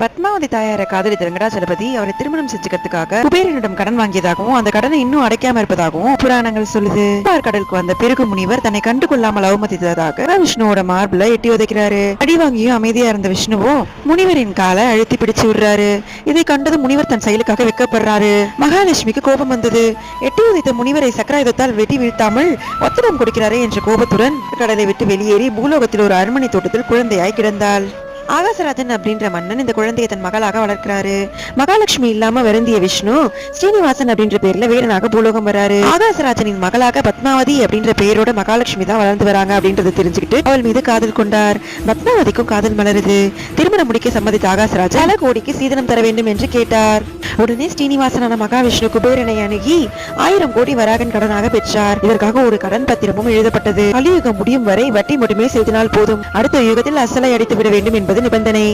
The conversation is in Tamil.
பத்மாவதி தாயாரை காதலித்த வெங்கடாச்சலபதி அவரை திருமணம் செஞ்சுக்கிறதுக்காக குபேரனிடம் கடன் வாங்கியதாகவும் அந்த கடனை இன்னும் அடைக்காம இருப்பதாகவும் புராணங்கள் சொல்லுது. கடலுக்கு வந்த பிறகு முனிவர் தன்னை கண்டு கொள்ளாமல் அவமதித்ததாக விஷ்ணுவோட மார்பிள எட்டி உதைக்கிறாரு. அடி வாங்கியும் அமைதியா இருந்த விஷ்ணுவோ முனிவரின் காலை அழுத்தி பிடிச்சு விடுறாரு. இதை கண்டது முனிவர் தன் செயலுக்காக வெக்கப்படுறாரு. மகாலட்சுமிக்கு கோபம் வந்தது. எட்டி உதைத்த முனிவரை சக்கராயுதத்தால் வெட்டி வீழ்த்தாமல் ஒத்தடம் கொடுக்கிறாரே என்ற கோபத்துடன் கடலை விட்டு வெளியேறி பூலோகத்தில் ஒரு அரண்மனை தோட்டத்தில் குழந்தையாய் கிடந்தாள். ஆகாசராஜன் அப்படின்ற மன்னன் இந்த குழந்தையை தன் மகளாக வளர்க்கிறாரு. மகாலட்சுமி இல்லாம வருந்திய விஷ்ணு ஸ்ரீனிவாசன் அப்படின்ற பேர்ல வீரனாக பூலோகம் வராரு. ஆகாசராஜனின் மகளாக பத்மாவதி அப்படின்ற பெயரோட மகாலட்சுமி தான் வளர்ந்து வராங்க அப்படின்றத தெரிஞ்சுக்கிட்டு அவள் மீது காதல் கொண்டார். பத்மாவதிக்கும் காதல் மலருது. திருமணம் முடிக்க சம்மதித்த ஆகாசராஜன் பல கோடிக்கு சீதனம் தர வேண்டும் என்று கேட்டார். உடனே ஸ்ரீனிவாசனான மகாவிஷ்ணு குபேரனை அணுகி 1000 கோடி வராகன் கடனாக பெற்றார். இதற்காக ஒரு கடன் பத்திரமும் எழுதப்பட்டது. கலியுகம் முடியும் வரை வட்டி மட்டுமே செலுத்தினால் போதும், அடுத்த யுகத்தில் அசலை அடித்து விட வேண்டும் என்பது நிபந்தனை.